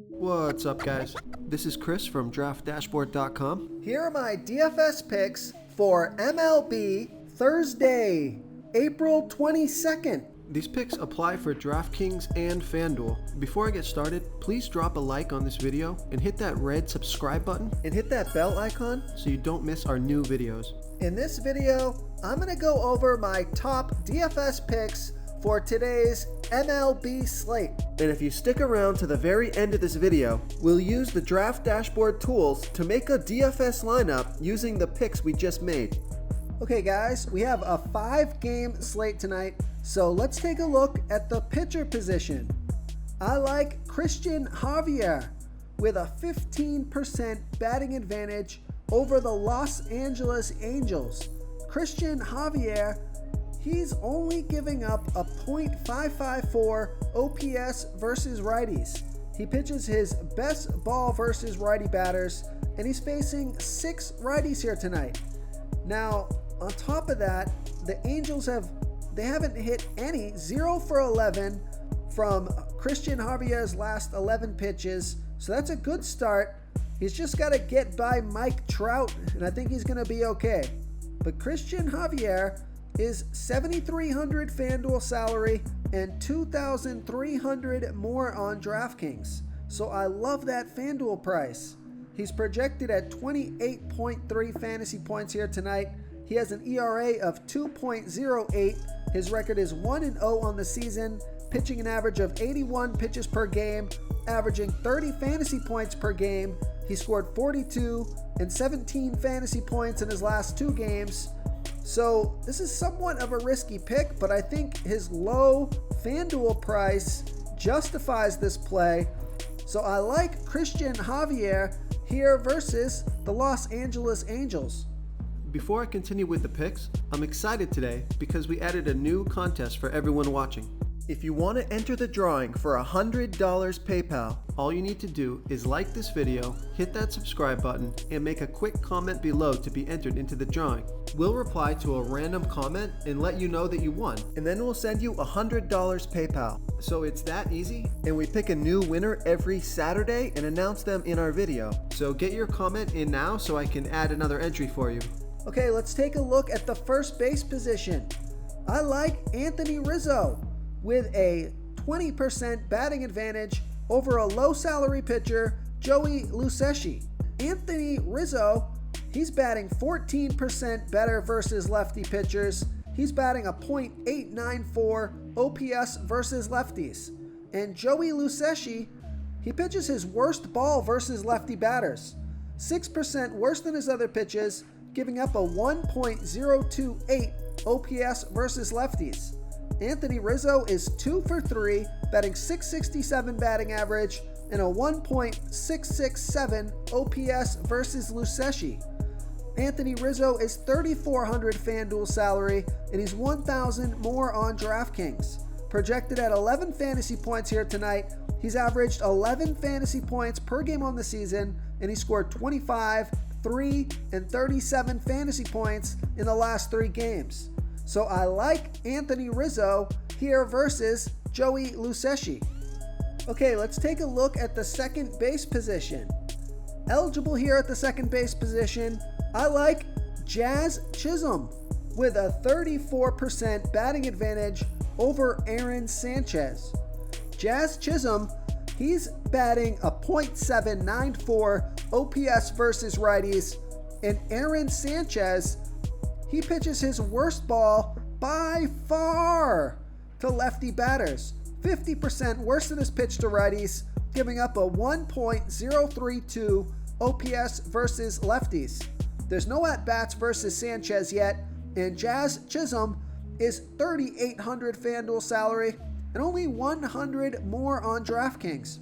What's up, guys? This is Chris from DraftDashboard.com. Here are my DFS picks for MLB Thursday, April 22nd. These picks apply for DraftKings and FanDuel. Before I get started, please drop a like on this video and hit that red subscribe button And hit that bell icon. so you don't miss our new videos. In this video, I'm going to go over my top DFS picks for today's MLB slate. And if you stick around to the very end of this video, we'll use the Draft Dashboard tools to make a DFS lineup using the picks we just made. Okay guys, we have a 5-game slate tonight, so let's take a look at the pitcher position. I like Christian Javier with a 15% batting advantage over the Los Angeles Angels. Christian Javier, he's only giving up a .554 OPS versus righties. He pitches his best ball versus righty batters, and he's facing 6 righties here tonight. Now, on top of that, the Angels haven't hit any 0 for 11 from Christian Javier's last 11 pitches, so that's a good start. He's just got to get by Mike Trout, and I think he's going to be okay. But Christian Javier is $7,300 FanDuel salary and $2,300 more on DraftKings. So I love that FanDuel price. He's projected at 28.3 fantasy points here tonight. He has an ERA of 2.08. His record is 1-0 on the season, pitching an average of 81 pitches per game, averaging 30 fantasy points per game. He scored 42 and 17 fantasy points in his last 2 games. So this is somewhat of a risky pick, but I think his low FanDuel price justifies this play. So I like Christian Javier here versus the Los Angeles Angels. Before I continue with the picks, I'm excited today because we added a new contest for everyone watching. If you want to enter the drawing for $100 PayPal, all you need to do is like this video, hit that subscribe button, and make a quick comment below to be entered into the drawing. We'll reply to a random comment and let you know that you won, and then we'll send you $100 PayPal. So it's that easy, and we pick a new winner every Saturday and announce them in our video. So get your comment in now so I can add another entry for you. Okay, let's take a look at the first base position. I like Anthony Rizzo with a 20% batting advantage over a low salary pitcher, Joey Lucchesi. Anthony Rizzo, he's batting 14% better versus lefty pitchers. He's batting a .894 OPS versus lefties. And Joey Lucchesi, he pitches his worst ball versus lefty batters. 6% worse than his other pitches, giving up a 1.028 OPS versus lefties. Anthony Rizzo is 2 for 3, batting .667 batting average and a 1.667 OPS versus Lucchesi. Anthony Rizzo is $3,400 FanDuel salary, and he's $1,000 more on DraftKings. Projected at 11 fantasy points here tonight, he's averaged 11 fantasy points per game on the season, and he scored 25, 3, and 37 fantasy points in the last 3 games. So I like Anthony Rizzo here versus Joey Lucchesi. Okay, let's take a look at the second base position. Eligible here at the second base position, I like Jazz Chisholm with a 34% batting advantage over Aaron Sanchez. Jazz Chisholm, he's batting a .794 OPS versus righties, and Aaron Sanchez, he pitches his worst ball by far to lefty batters. 50% worse than his pitch to righties, giving up a 1.032 OPS versus lefties. There's no at-bats versus Sanchez yet, and Jazz Chisholm is $3,800 FanDuel salary and only $100 more on DraftKings.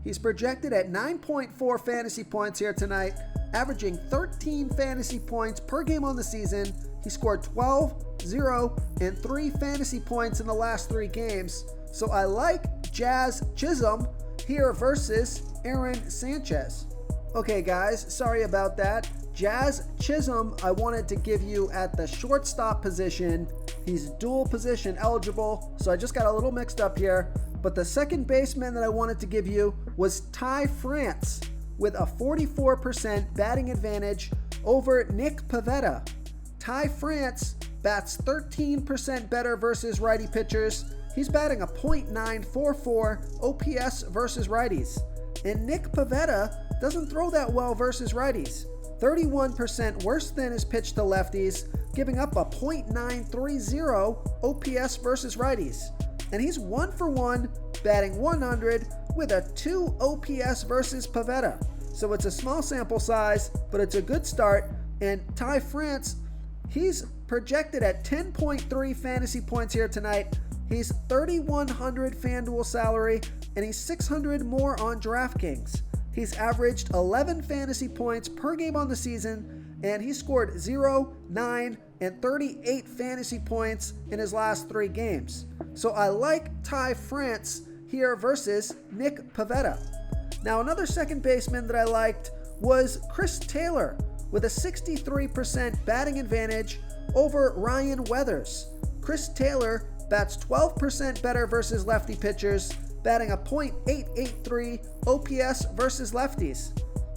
He's projected at 9.4 fantasy points here tonight, averaging 13 fantasy points per game on the season. He scored 12, 0, and 3 fantasy points in the last 3 games. So I like Jazz Chisholm here versus Aaron Sanchez. Okay guys, sorry about that. Jazz Chisholm, I wanted to give you at the shortstop position. He's dual position eligible, so I just got a little mixed up here. But the second baseman that I wanted to give you was Ty France with a 44% batting advantage over Nick Pivetta. Ty France bats 13% better versus righty pitchers. He's batting a .944 OPS versus righties. And Nick Pivetta doesn't throw that well versus righties. 31% worse than his pitch to lefties, giving up a .930 OPS versus righties. And he's 1-for-1, batting 100 with a 2 OPS versus Pivetta. So it's a small sample size, but it's a good start. And Ty France, he's projected at 10.3 fantasy points here tonight. He's 3,100 FanDuel salary, and he's 600 more on DraftKings. He's averaged 11 fantasy points per game on the season, and he scored 0, 9, and 38 fantasy points in his last 3 games. So I like Ty France here versus Nick Pivetta. Now another second baseman that I liked was Chris Taylor with a 63% batting advantage over Ryan Weathers. Chris Taylor bats 12% better versus lefty pitchers, batting a .883 OPS versus lefties.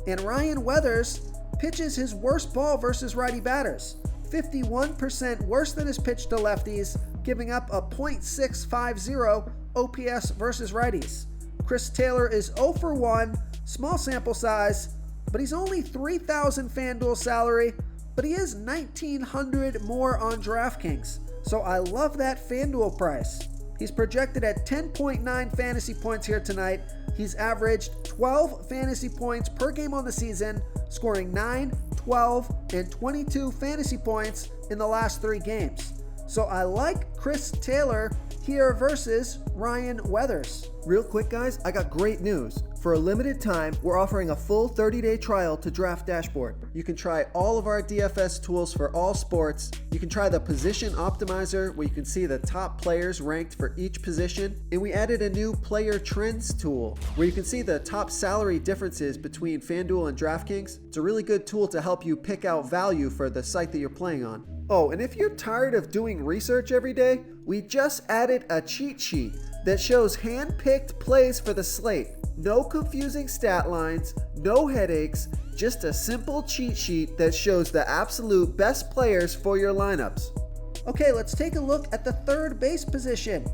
And Ryan Weathers pitches his worst ball versus righty batters, 51% worse than his pitch to lefties, giving up a .650 OPS versus righties. Chris Taylor is 0-for-1, small sample size, but he's only 3,000 FanDuel salary, but he is 1,900 more on DraftKings. So I love that FanDuel price. He's projected at 10.9 fantasy points here tonight. He's averaged 12 fantasy points per game on the season, scoring 9, 12, and 22 fantasy points in the last 3 games. So I like Chris Taylor here versus Ryan Weathers. Real quick, guys, I got great news. For a limited time, we're offering a full 30-day trial to Draft Dashboard. You can try all of our DFS tools for all sports. You can try the Position Optimizer, where you can see the top players ranked for each position. And we added a new Player Trends tool, where you can see the top salary differences between FanDuel and DraftKings. It's a really good tool to help you pick out value for the site that you're playing on. Oh, and if you're tired of doing research every day, we just added a cheat sheet that shows hand-picked plays for the slate. No confusing stat lines, no headaches, just a simple cheat sheet that shows the absolute best players for your lineups. Okay, let's take a look at the third base position.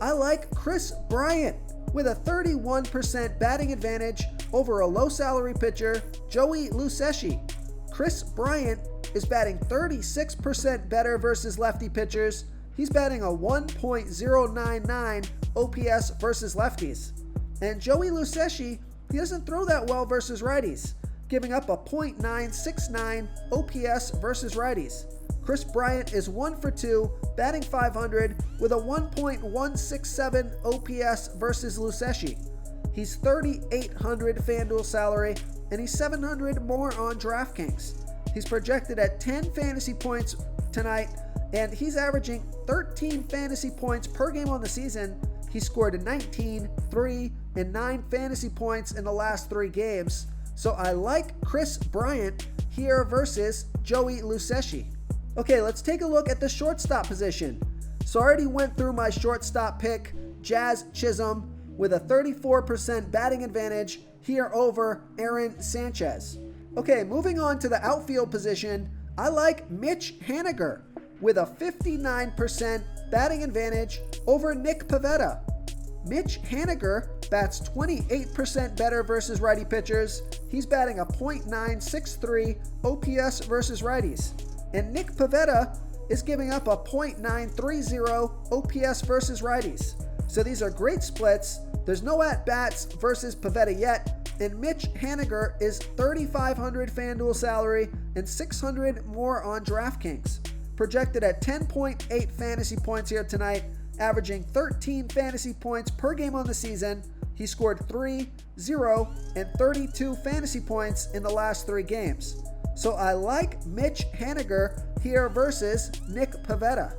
I like Chris Bryant with a 31% batting advantage over a low salary pitcher, Joey Lucchesi. Chris Bryant is batting 36% better versus lefty pitchers. He's batting a 1.099 OPS versus lefties. And Joey Lucchesi, he doesn't throw that well versus righties, giving up a .969 OPS versus righties. Chris Bryant is 1-for-2, batting 500 with a 1.167 OPS versus Lucchesi. He's 3,800 FanDuel salary, and he's 700 more on DraftKings. He's projected at 10 fantasy points tonight, and he's averaging 13 fantasy points per game on the season. He scored 19, 3, and 9 fantasy points in the last 3 games. So I like Chris Bryant here versus Joey Lucchesi. Okay, let's take a look at the shortstop position. So I already went through my shortstop pick, Jazz Chisholm, with a 34% batting advantage here over Aaron Sanchez. Okay, moving on to the outfield position, I like Mitch Haniger with a 59% batting advantage over Nick Pivetta. Mitch Haniger bats 28% better versus righty pitchers. He's batting a .963 OPS versus righties. And Nick Pivetta is giving up a .930 OPS versus righties. So these are great splits. There's no at-bats versus Pivetta yet, and Mitch Haniger is 3,500 FanDuel salary and 600 more on DraftKings. Projected at 10.8 fantasy points here tonight, averaging 13 fantasy points per game on the season. He scored 3, 0, and 32 fantasy points in the last 3 games. So I like Mitch Haniger here versus Nick Pivetta.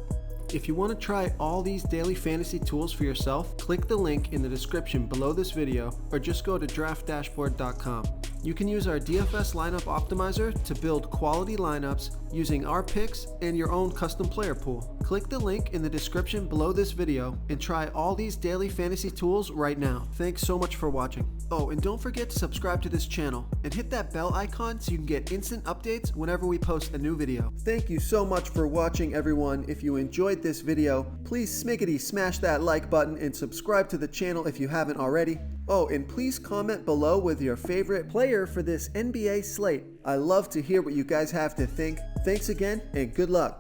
If you want to try all these daily fantasy tools for yourself, click the link in the description below this video or just go to draftdashboard.com. You can use our DFS lineup optimizer to build quality lineups using our picks and your own custom player pool. Click the link in the description below this video and try all these daily fantasy tools right now. Thanks so much for watching. Oh, and don't forget to subscribe to this channel and hit that bell icon so you can get instant updates whenever we post a new video. Thank you so much for watching, everyone. If you enjoyed this video, please smiggity smash that like button and subscribe to the channel if you haven't already. Oh, and please comment below with your favorite player for this NBA slate. I love to hear what you guys have to think. Thanks again, and good luck.